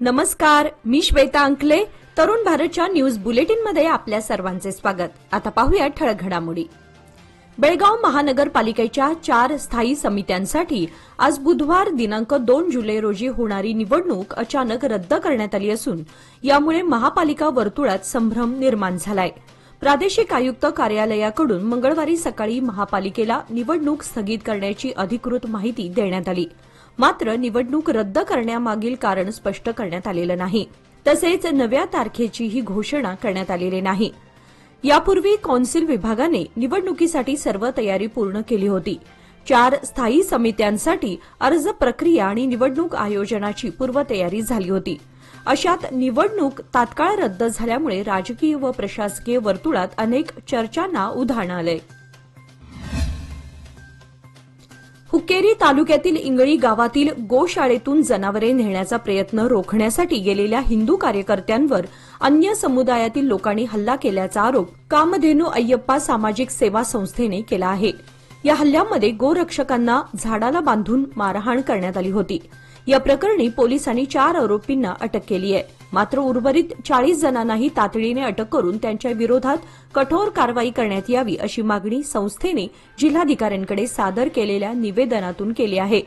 नमस्कार, मी श्वेता अंकले. तरुण भारतच्या न्यूज बुलेटिनमध्ये आपल्या सर्वांचे स्वागत. आता पाहूया ठळक घडामोडी. बेळगाव महानगरपालिकेच्या 4 स्थायी समित्यांसाठी आज बुधवार दिनांक 2 जुलै रोजी होणारी निवडणूक अचानक रद्द करण्यात आली असून यामुळे महापालिका वर्तुळात संभ्रम निर्माण झालाय. प्रादेशिक आयुक्त कार्यालयाकडून मंगळवारी सकाळी महापालिकेला निवडणूक स्थगित करण्याची अधिकृत माहिती देण्यात आली. मात्र निवडणूक रद्द करण्यामागील कारण स्पष्ट करण्यात आलेलं नाही. तसेच नव्या तारखेचीही घोषणा करण्यात आलेली नाही. यापूर्वी कौन्सिल विभागाने निवडणुकीसाठी सर्व तयारी पूर्ण केली होती. 4 स्थायी समित्यांसाठी अर्ज प्रक्रिया आणि निवडणूक आयोजनाची पूर्वतयारी झाली होती. अशात निवडणूक तात्काळ रद्द झाल्यामुळे राजकीय व प्रशासकीय वर्तुळात अनेक चर्चांना उधाण आले. हुक्केरी तालुक्यातील इंगळी गावातील गोशाळेतून जनावरे नेण्याचा प्रयत्न रोखण्यासाठी गेलेल्या हिंदू कार्यकर्त्यांवर अन्य समुदायातील लोकांनी हल्ला केल्याचा आरोप कामधेनू अय्यप्पा सामाजिक सेवा संस्थेने केला आहे. या हल्ल्यामध्ये गोरक्षकांना झाडाला बांधून मारहाण करण्यात आली होती. या प्रकरणी पोलिसांनी 4 आरोपींना अटक केली आहे. मात्र उर्वरित 40 जणांनाही तातडीने अटक करून त्यांच्या विरोधात कठोर कारवाई करण्यात यावी अशी मागणी संस्थेने जिल्हाधिकाऱ्यांकडे सादर केलेल्या निवेदनातून केली आहे.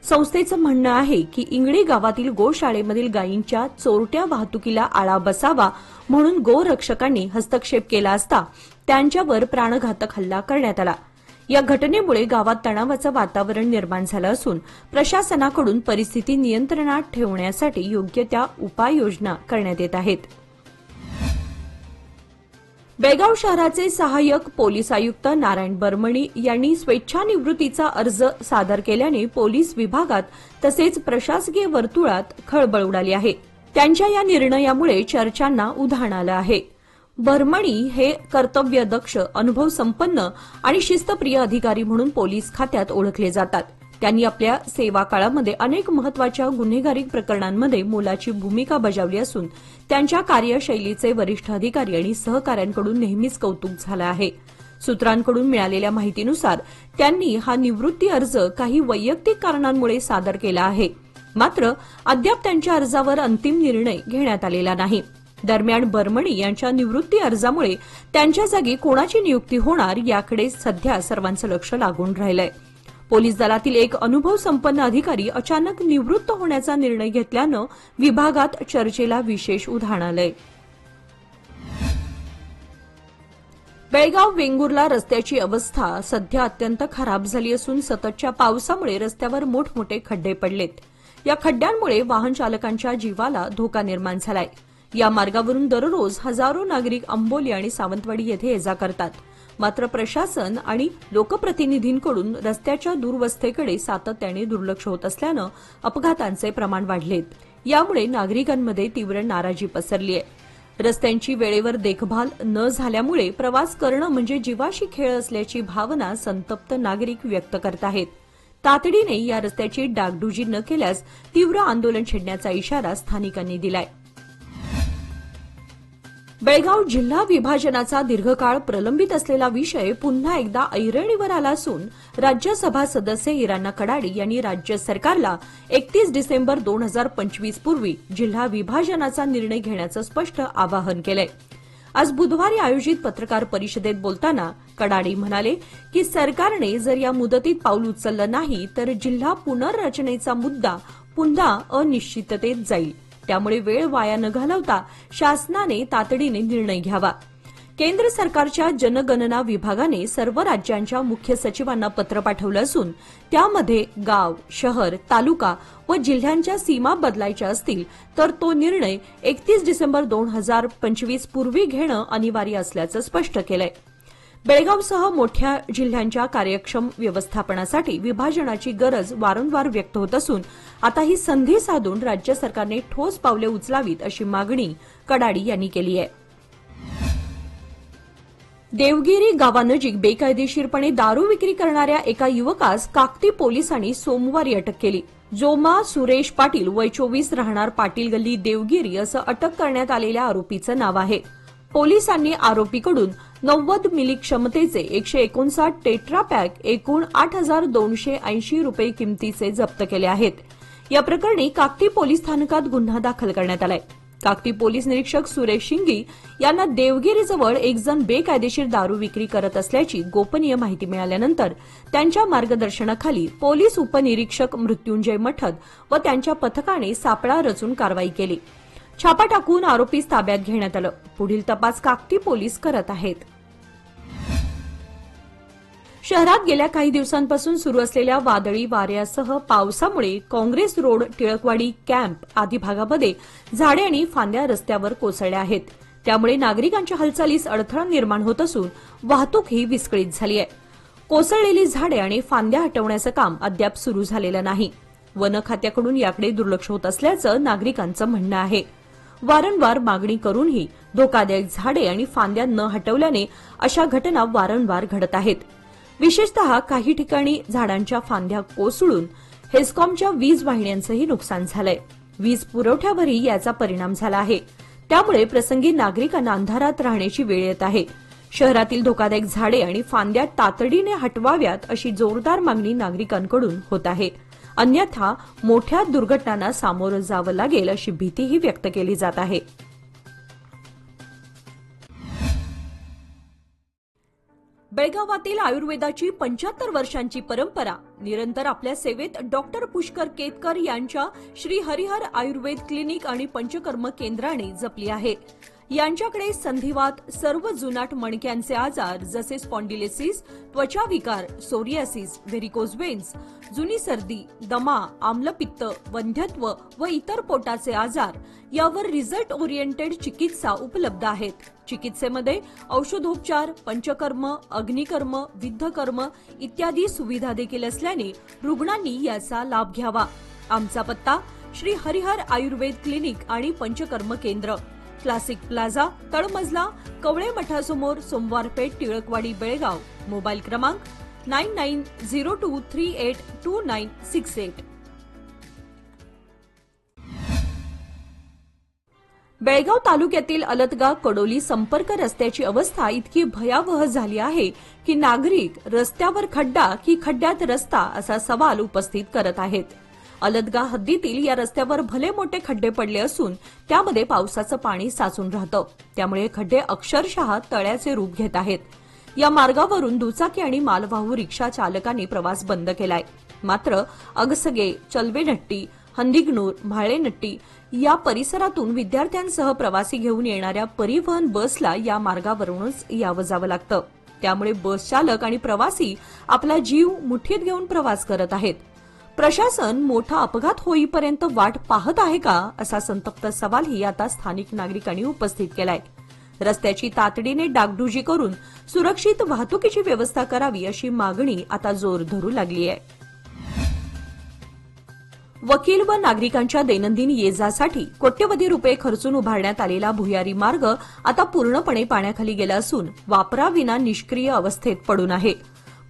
संस्थेचं म्हणणं आहे की इंगळी गावातील गोशाळेमधील गायींच्या चोरट्या वाहतुकीला आळा बसावा म्हणून गोरक्षकांनी हस्तक्षेप केला असता त्यांच्यावर प्राणघातक हल्ला करण्यात आला. या घटनेमुळे गावात तणावाचं वातावरण निर्माण झालं असून प्रशासनाकडून परिस्थिती नियंत्रणात ठेवण्यासाठी योग्य त्या उपाययोजना करण्यात येत आहेत. बेळगाव शहराचे सहाय्यक पोलीस आयुक्त नारायण बर्मणी यांनी स्वेच्छानिवृत्तीचा अर्ज सादर केल्याने पोलीस विभागात तसेच प्रशासकीय वर्तुळात खळबळ उडाली आहे. त्यांच्या या निर्णयामुळे चर्चांना उधाण आलं आहे. बर्मणी हे कर्तव्यदक्ष, अनुभवसंपन्न आणि शिस्तप्रिय अधिकारी म्हणून पोलीस खात्यात ओळखले जातात. त्यांनी आपल्या सेवा काळामध्ये अनेक महत्वाच्या गुन्हेगारी प्रकरणांमध्ये मोलाची भूमिका बजावली असून त्यांच्या कार्यशैलीचे वरिष्ठ अधिकारी आणि सहकाऱ्यांकडून नेहमीच कौतुक झालं आहे. सूत्रांकडून मिळालेल्या माहितीनुसार त्यांनी हा निवृत्ती अर्ज काही वैयक्तिक कारणांमुळे सादर केला आहे. मात्र अद्याप त्यांच्या अर्जावर अंतिम निर्णय घेण्यात आलेला नाही. दरम्यान बर्मणी यांच्या निवृत्ती अर्जामुळे त्यांच्या जागी कोणाची नियुक्ती होणार याकडे सध्या सर्वांचं लक्ष लागून राहिलंय. पोलीस दलातील एक अनुभवसंपन्न अधिकारी अचानक निवृत्त होण्याचा निर्णय घेतल्यानं विभागात चर्चेला विशेष उधाण आलंय. बेळगाव वेंगुर्ला रस्त्याची अवस्था सध्या अत्यंत खराब झाली असून सततच्या पावसामुळे रस्त्यावर मोठमोठे खड्डे पडलेत. या खड्ड्यांमुळे वाहन चालकांच्या जीवाला धोका निर्माण झालाय. या मार्गावरून दररोज हजारो नागरिक अंबोली आणि सावंतवाडी येथे ये-जा करतात. मात्र प्रशासन आणि लोकप्रतिनिधींकडून रस्त्याच्या दुरवस्थेकडे सातत्याने दुर्लक्ष होत असल्यानं अपघातांचे प्रमाण वाढलेत. यामुळे नागरिकांमध्ये तीव्र नाराजी पसरली आहे. रस्त्यांची वेळेवर देखभाल न झाल्यामुळे प्रवास करणं म्हणजे जीवाशी खेळ असल्याची भावना संतप्त नागरिक व्यक्त करत आहेत. तातडीने या रस्त्याची डागडुजी न केल्यास तीव्र आंदोलन छेडण्याचा इशारा स्थानिकांनी दिलाय. बेळगाव जिल्हा विभाजनाचा दीर्घकाळ प्रलंबित असलेला विषय पुन्हा एकदा ऐरणीवर आला असून राज्यसभा सदस्य इराणा कडाडी यांनी राज्य सरकारला 31 डिसेंबर 2025 पूर्वी जिल्हा विभाजनाचा निर्णय घेण्याचं स्पष्ट आवाहन केलंय. आज बुधवारी आयोजित पत्रकार परिषदेत बोलताना कडाडी म्हणाले की सरकारने जर या मुदतीत पाऊल उचललं नाही तर जिल्हा पुनर्रचनेचा मुद्दा पुन्हा अनिश्चिततेत जाईल. त्यामुळे वेळ वाया न घालवता शासनाने तातडीने निर्णय घ्यावा. केंद्र सरकारच्या जनगणना विभागाने सर्व राज्यांच्या मुख्य सचिवांना पत्र पाठवलं असून त्यामध्ये गाव, शहर, तालुका व जिल्ह्यांच्या सीमा बदलायच्या असतील तर तो निर्णय 31 डिसेंबर 2025 पूर्वी घेणं अनिवार्य असल्याचं स्पष्ट केलंय. बेळगावसह मोठ्या जिल्ह्यांच्या कार्यक्षम व्यवस्थापनासाठी विभाजनाची गरज वारंवार व्यक्त होत असून आता ही संधी साधून राज्य सरकारने ठोस पावले उचलावीत अशी मागणी कडाडी यांनी केली आहे. देवगिरी गावानजीक बेकायदेशीरपणे दारू विक्री करणाऱ्या एका युवकास काकती पोलिसांनी सोमवारी अटक केली. जोमा सुरेश पाटील वय 24 राहणार पाटील गल्ली देवगिरी असं अटक करण्यात आलेल्या आरोपीचं नाव आहे. पोलिसांनी आरोपीकडून 90 मिली क्षमतेचे 159 टेट्रा पॅक एकूण 8,280 रुपये किमतीचे जप्त केले आहेत. या प्रकरणी काकटी पोलीस स्थानकात गुन्हा दाखल करण्यात आलाय। काकटी पोलीस निरीक्षक सुरेश शिंगी यांना देवगिरीजवळ एक जण बेकायदेशीर दारू विक्री करत असल्याची गोपनीय माहिती मिळाल्यानंतर त्यांच्या मार्गदर्शनाखाली पोलीस उपनिरीक्षक मृत्युंजय मठद व त्यांच्या पथकाने सापळा रचून कारवाई केली। छापा टाकून आरोपीस ताब्यात घेण्यात आलं। पुढील तपास काकटी पोलीस करत आहेत। शहरात गेल्या काही दिवसांपासून सुरू असलेल्या वादळी वाऱ्यासह पावसामुळे काँग्रेस रोड, टिळकवाडी, कॅम्प आदी भागामध्ये झाडे आणि फांद्या रस्त्यावर कोसळल्या आहेत। त्यामुळे नागरिकांच्या हालचालीस अडथळा निर्माण होत असून वाहतूकही विस्कळीत झाली आहे। कोसळलेली झाडे आणि फांद्या हटवण्याचं काम अद्याप सुरू झालेलं नाही। वन खात्याकडून याकडे दुर्लक्ष होत असल्याचं नागरिकांचं म्हणणं आहे। वारंवार मागणी करूनही धोकादायक झाडे आणि फांद्या न हटवल्याने अशा घटना वारंवार घडत आहेत। विशेषतः काही ठिकाणी झाडांच्या फांद्या कोसळून हेस्कॉमच्या वीज वाहिन्यांचंही नुकसान झालंय। वीज पुरवठ्यावरही याचा परिणाम झाला आहे। त्यामुळे प्रसंगी नागरिकांना अंधारात राहण्याची वेळ येत आहे। शहरातील धोकादायक झाडे आणि फांद्या तातडीने हटवाव्यात अशी जोरदार मागणी नागरिकांकडून होत आहे। अन्यथा मोठ्या दुर्घटनांना सामोरं जावं लागेल अशी भीतीही व्यक्त केली जात आहे। बेळगावातील आयुर्वेदाची 75 वर्षांची परंपरा निरंतर आपल्या सेवेत डॉक्टर पुष्कर केतकर यांच्या श्री हरिहर आयुर्वेद क्लिनिक आणि पंचकर्म केंद्राने जपली आहे। यांच्याकडे संधिवात, सर्व जुनाट मणक्यांचे आजार जसे स्पॉन्डिलिसिस, त्वचा विकार, सोरियासिस, व्हेरिकोज वेन्स, जुनी सर्दी, दमा, आम्लपित्त, वंध्यत्व व इतर पोटाचे आजार यावर रिझल्ट ओरिएंटेड चिकित्सा उपलब्ध आहेत। चिकित्सेमध्ये औषधोपचार, पंचकर्म, अग्निकर्म, विद्धकर्म इत्यादी सुविधा देखील असल्याने रुग्णांनी याचा लाभ घ्यावा। आमचा पत्ता श्री हरिहर आयुर्वेद क्लिनिक आणि पंचकर्म केंद्र, क्लासिक प्लाझा, तळमजला, कवळे मठासमोर, सोमवार पेठ, टिळकवाडी, बेळगाव। मोबाईल क्रमांक 9902382968। बेळगाव तालुक्यातील अलतगा कडोली संपर्क रस्त्याची अवस्था इतकी भयावह झाली आहे की नागरिक रस्त्यावर खड्डा की खड्ड्यात रस्ता असा सवाल उपस्थित करत आहेत। अलतगा हद्दीतील या रस्त्यावर भले मोठे खड्डे पडले असून त्यामध्ये पावसाचं पाणी साचून राहतं। त्यामुळे खड्डे अक्षरशः तळ्याचे रूप घेत आहेत। या मार्गावरून दुचाकी आणि मालवाहू रिक्षा चालकांनी प्रवास बंद केलाय। मात्र अगसगे, चलवेनट्टी, हंदिगनूर, म्हाळेनट्टी या परिसरातून विद्यार्थ्यांसह प्रवासी घेऊन येणाऱ्या परिवहन बसला या मार्गावरूनच यावं जावं लागतं। त्यामुळे बस चालक आणि प्रवासी आपला जीव मुठीत घेऊन प्रवास करत आहेत। प्रशासन मोठा अपघात होईपर्यंत वाट पाहत आहे का असा संतप्त सवालही आता स्थानिक नागरिकांनी उपस्थित केलाय। रस्त्याची तातडीने डागडुजी करून सुरक्षित वाहतुकीची व्यवस्था करावी अशी मागणी आता जोर धरू लागली आहे। वकील व नागरिकांच्या दैनंदिन ये-जासाठी कोट्यवधी रुपये खर्चून उभारण्यात आलेला भुयारी मार्ग आता पूर्णपणे पाण्याखाली गेला असून वापराविना निष्क्रिय अवस्थेत पडून आहे।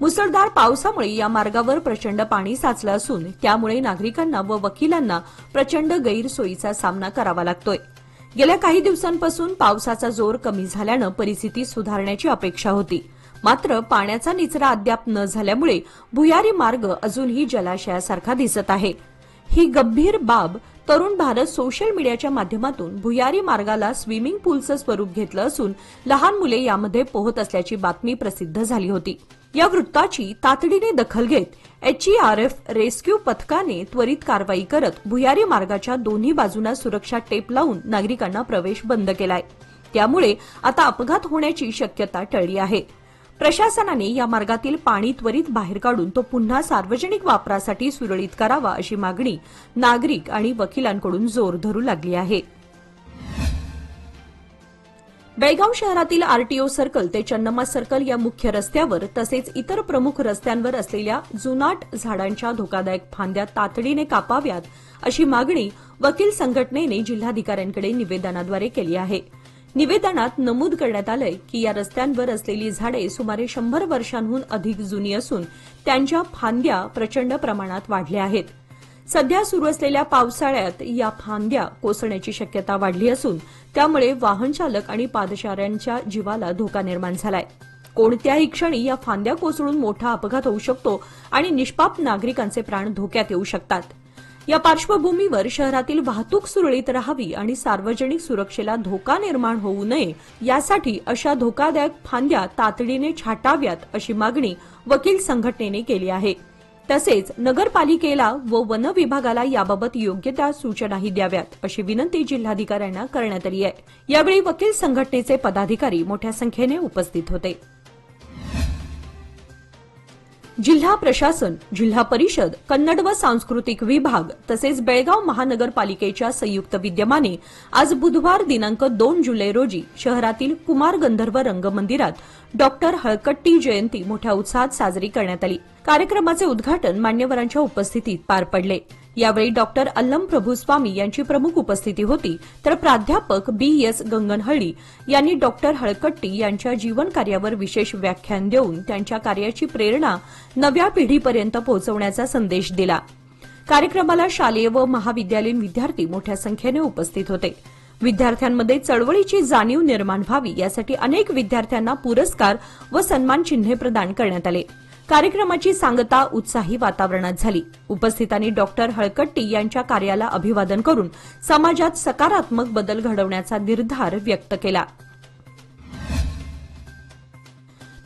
मुसळधार पावसामुळे या मार्गावर प्रचंड पाणी साचलं असून त्यामुळे नागरिकांना व वकिलांना प्रचंड गैरसोयीचा सामना करावा लागतोय। गेल्या काही दिवसांपासून पावसाचा जोर कमी झाल्यानं परिस्थिती सुधारण्याची अपेक्षा होती। मात्र पाण्याचा निचरा अद्याप न झाल्यामुळे भुयारी मार्ग अजूनही जलाशयासारखा दिसत आहे। ही गंभीर बाब तरुण भारत सोशल मीडियाच्या माध्यमातून भुयारी मार्गाला स्विमिंग पूलचं स्वरूप घेतलं असून लहान मुले यामध्ये पोहत असल्याची बातमी प्रसिद्ध झाली होती। या वृत्ताची तातडीने दखल घेत एचईआरएफ रेस्क्यू पथकाने त्वरित कारवाई करत भुयारी मार्गाच्या दोन्ही बाजूंना सुरक्षा टेप लावून नागरिकांना प्रवेश बंद केलाय। त्यामुळे आता अपघात होण्याची शक्यता टळली आहे। प्रशासनाने या मार्गातील पाणी त्वरित बाहेर काढून तो पुन्हा सार्वजनिक वापरासाठी सुरळीत करावा अशी मागणी नागरिक आणि वकिलांकडून जोर धरू लागली आहे। बेळगाव शहरातील आरटीओ सर्कल ते चन्नम्मा सर्कल या मुख्य रस्त्यावर तसेच इतर प्रमुख रस्त्यांवर असलेल्या जुनाट झाडांच्या धोकादायक फांद्या तातडीने कापाव्यात अशी मागणी वकील संघटनेने जिल्हाधिकाऱ्यांकडे निवेदनाद्वारे केली आहे। निवेदनात नमूद करण्यात आलंय की या रस्त्यांवर असलेली झाडे सुमारे 100 वर्षांहून अधिक जुनी असून त्यांच्या फांद्या प्रचंड प्रमाणात वाढल्या आहेत। सध्या सुरू असलेल्या पावसाळ्यात या फांद्या कोसळण्याची शक्यता वाढली असून त्यामुळे वाहन चालक आणि पादचाऱ्यांच्या जीवाला धोका निर्माण झालाय। कोणत्याही क्षणी या फांद्या कोसळून मोठा अपघात होऊ शकतो आणि निष्पाप नागरिकांचे प्राण धोक्यात येऊ शकतात। या पार्श्वभूमीवर शहरातील वाहतूक सुरळीत राहावी आणि सार्वजनिक सुरक्षेला धोका निर्माण होऊ नये यासाठी अशा धोकादायक फांद्या तातडीने छाटाव्यात अशी मागणी वकील संघटनेने केली आहे. तसेच नगरपालिकेला व वन विभागाला याबाबत योग्य त्या सूचनाही द्याव्यात अशी विनंती जिल्हाधिकाऱ्यांना करण्यात आली आहे. यावेळी वकील संघटनेचे पदाधिकारी मोठ्या संख्येने उपस्थित होते. जिल्हा प्रशासन, जिल्हा परिषद, कन्नड व सांस्कृतिक विभाग तसेच बेळगाव महानगरपालिकेच्या संयुक्त विद्यमाने आज बुधवार दिनांक 2 जुलै रोजी शहरातील कुमार गंधर्व रंगमंदिरात डॉक्टर हळकट्टी जयंती मोठ्या उत्साहात साजरी करण्यात आली. कार्यक्रमाचे उद्घाटन मान्यवरांच्या उपस्थितीत पार पडले. यावेळी डॉक्टर अल्लम प्रभुस्वामी यांची प्रमुख उपस्थिती होती, तर प्राध्यापक BS गंगनहळ्ळी यांनी डॉक्टर हळकट्टी यांच्या जीवन कार्यावर विशेष व्याख्यान देऊन त्यांच्या कार्याची प्रेरणा नव्या पिढीपर्यंत पोहोचवण्याचा संदेश दिला. कार्यक्रमाला शालेय व महाविद्यालयीन विद्यार्थी मोठ्या संख्येने उपस्थित होते. विद्यार्थ्यांमध्ये चळवळीची जाणीव निर्माण व्हावी यासाठी अनेक विद्यार्थ्यांना पुरस्कार व सन्मान चिन्हे प्रदान करण्यात आले. कार्यक्रमाची सांगता उत्साही वातावरणात झाली. उपस्थितांनी डॉक्टर हळकट्टी यांच्या कार्याला अभिवादन करून समाजात सकारात्मक बदल घडवण्याचा निर्धार व्यक्त केला.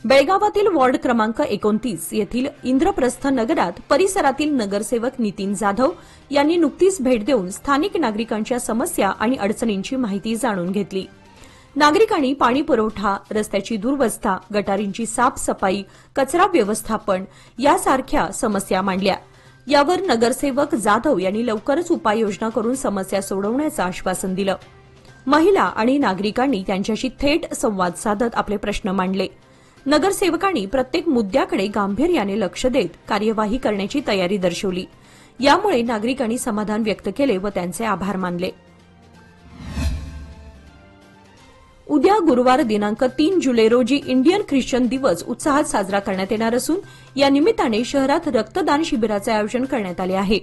बेळगावातील वॉर्ड क्रमांक 29 येथील इंद्रप्रस्थ नगरात परिसरातील नगरसेवक नितीन जाधव यांनी नुकतीच भेट देऊन स्थानिक नागरिकांच्या समस्या आणि अडचणींची माहिती जाणून घेतली. नागरिकांनी पाणी पुरवठा, रस्त्याची दुरवस्था, गटारींची साफसफाई, कचरा व्यवस्थापन यासारख्या समस्या मांडल्या. यावर नगरसेवक जाधव यांनी लवकरच उपाययोजना करून समस्या सोडवण्याचं आश्वासन दिलं. महिला आणि नागरिकांनी त्यांच्याशी थेट संवाद साधत आपले प्रश्न मांडले. नगरसेवकांनी प्रत्येक मुद्द्याकडे गांभीर्याने लक्ष देत कार्यवाही करण्याची तयारी दर्शवली. यामुळे नागरिकांनी समाधान व्यक्त केले व त्यांचे आभार मानले. उद्या गुरुवार दिनांक 3 जुलै रोजी इंडियन ख्रिश्चन दिवस उत्साहात साजरा करण्यात येणार असून या निमित्ताने शहरात रक्तदान शिबिराचे आयोजन करण्यात आले आहे.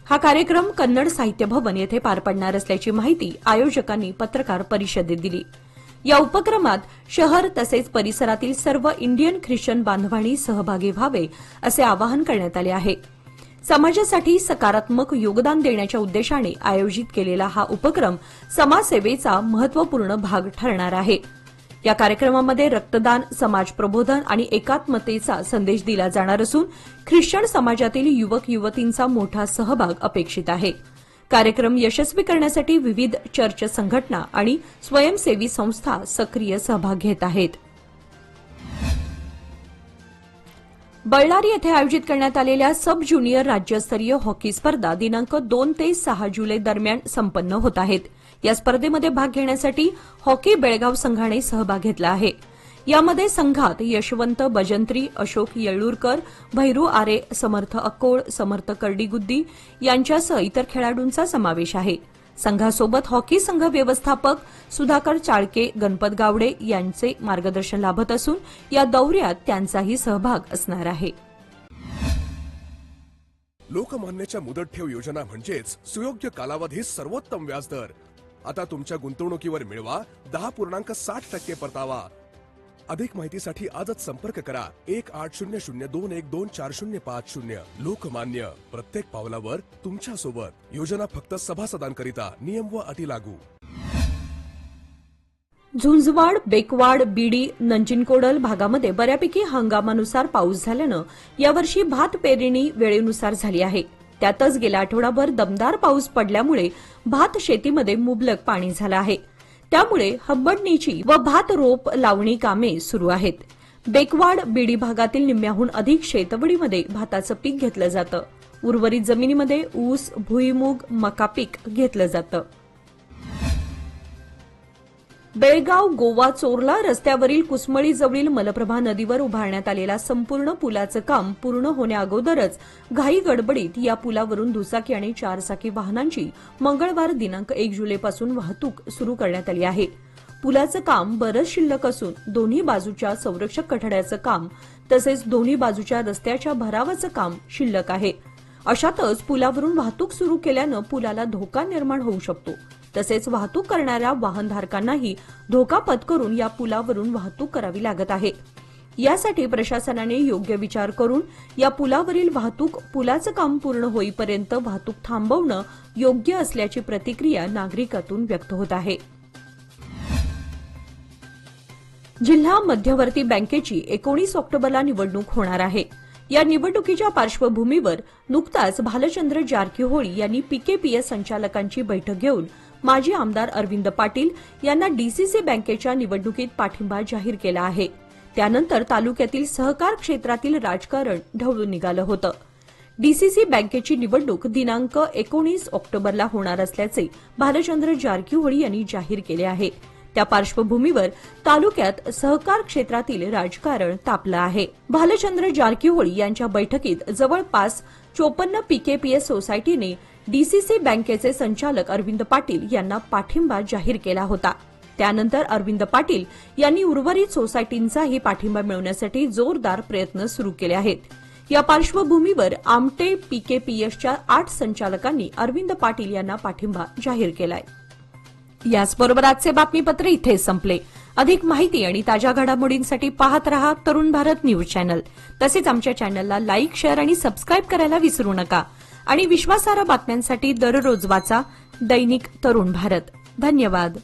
हा कार्यक्रम कन्नड साहित्य भवन येथे पार पडणार असल्याची माहिती आयोजकांनी पत्रकार परिषदेत दिली. या उपक्रमात शहर तसेच परिसरातील सर्व इंडियन ख्रिश्चन बांधवांनी सहभागी व्हावे असे आवाहन करण्यात आले आहे. समाजासाठी सकारात्मक योगदान देण्याच्या उद्देशाने आयोजित केलेला हा उपक्रम समाजसेवेचा महत्वपूर्ण भाग ठरणार आहे. या कार्यक्रमामध्ये रक्तदान, समाज प्रबोधन आणि एकात्मतेचा संदेश दिला जाणार असून ख्रिश्चन समाजातील युवक युवतींचा मोठा सहभाग अपेक्षित आहे. कार्यक्रम यशस्वी करण्यासाठी विविध चर्च संघटना आणि स्वयंसेवी संस्था सक्रिय सहभाग घेत आहेत. बळ्ळारी येथे आयोजित करण्यात आलेल्या सब ज्युनियर राज्यस्तरीय हॉकी स्पर्धा दिनांक 2 ते 6 जुलै दरम्यान संपन्न होत आहेत. या स्पर्धेमध्ये भाग घेण्यासाठी हॉकी बेळगाव संघाने सहभाग घेतला आहे. यामध्ये संघात यशवंत बजंत्री, अशोक येळ्ळूरकर, भैरू आरे, समर्थ अक्कोळ, समर्थ कर्डीगुद्दी यांच्यासह इतर खेळाडूंचा समावेश आहे. संघासोबत हॉकी संघ व्यवस्थापक सुधाकर चाळके, गणपत गावडे यांचे मार्गदर्शन लाभत असून या दौऱ्यात त्यांचाही सहभाग असणार आहे. लोकमान्यच्या मुदत ठेव योजना म्हणजेच सुयोग्य कालावधीत सर्वोत्तम व्याजदर. आता तुमच्या गुंतवणुकीवर मिळवा 10.60% परतावा. अधिक माहितीसाठी आजच संपर्क करा 1800212450. लोकमान्य, प्रत्येक पावलावर तुमच्या सोबत. योजना फक्त सभासदांकरिता. नियम व अटी लागू. झुंजवाड, बेकवाड, बीडी, नंजिनकोडल भागामध्ये बऱ्यापैकी हंगामानुसार पाऊस झाल्यानं यावर्षी भात पेरणी वेळेनुसार झाली आहे. त्यातच गेल्या आठवडाभर दमदार पाऊस पडल्यामुळे भात शेतीमध्ये मुबलक पाणी झालं आहे. त्यामुळे हंबडणीची व भात रोप लावणी कामे सुरू आहेत. बेकवाड, बीडी भागातील निम्म्याहून अधिक शेतवडीमध्ये भाताचं पीक घेतलं जातं. उर्वरित जमिनीमध्ये ऊस, भुईमूग, मका पीक घेतलं जातं. बेळगाव गोवा चोरला रस्त्यावरील कुसमळीजवळील मलप्रभा नदीवर उभारण्यात आलेला संपूर्ण पुलाचं काम पूर्ण होण्याअगोदरच घाई गडबडीत या पुलावरून दुचाकी आणि चारचाकी वाहनांची मंगळवार दिनांक 1 जुलैपासून वाहतूक सुरू करण्यात आली आहे. पुलाचं काम बरंच शिल्लक असून दोन्ही बाजूच्या संरक्षक कठड्याचं काम तसेच दोन्ही बाजूच्या रस्त्याच्या भरावाचं काम शिल्लक आहे. अशातच पुलावरून वाहतूक सुरू केल्यानं पुलाला धोका निर्माण होऊ शकतो. तसेच वाहतूक करणाऱ्या वाहनधारकांनाही धोका पत्करून या पुलावरून वाहतूक करावी लागत आहे. यासाठी प्रशासनाने योग्य विचार करून या पुलावरील वाहतूक पुलाचं काम पूर्ण होईपर्यंत वाहतूक थांबवणं योग्य असल्याची प्रतिक्रिया नागरिकातून व्यक्त होत आहे. जिल्हा मध्यवर्ती बँकेची 19 ऑक्टोबरला निवडणूक होणार आहे. या निवडणुकीच्या पार्श्वभूमीवर नुकताच भालचंद्र जारकीहोळी यांनी पीकेपीएस संचालकांची बैठक घेऊन माजी आमदार अरविंद पाटील यांना डीसीसी बँकेच्या निवडणुकीत पाठिंबा जाहीर केला आहे. त्यानंतर तालुक्यातील सहकार क्षेत्रातील राजकारण ढवळून निघालं होतं. डीसीसी बँकेची निवडणूक दिनांक 19 ऑक्टोबरला होणार असल्याचे भालचंद्र जारकीहोळी यांनी जाहीर केले आहे. त्या पार्श्वभूमीवर तालुक्यात सहकार क्षेत्रातील राजकारण तापलं आहे. भालचंद्र जारकीहोळी यांच्या बैठकीत जवळपास 54 पीकेपीएस सोसायटीने डीसीसी बँकेचे संचालक अरविंद पाटील यांना पाठिंबा जाहीर केला होता. त्यानंतर अरविंद पाटील यांनी उर्वरित सोसायटींचाही पाठिंबा मिळवण्यासाठी जोरदार प्रयत्न सुरू केले आहेत. या पार्श्वभूमीवर आमटे पीकेपीएसच्या 8 संचालकांनी अरविंद पाटील यांना पाठिंबा जाहीर केलाय. याचबरोबर आजचे बातमीपत्र इथे संपले. अधिक माहिती आणि ताज्या घडामोडींसाठी पाहत रहा तरुण भारत न्यूज चॅनल. तसेच आमच्या चॅनलला लाईक, शेअर आणि सबस्क्राईब करायला विसरू नका. आणि विश्वासार्ह बातम्यांसाठी दररोज वाचा दैनिक तरुण भारत. धन्यवाद.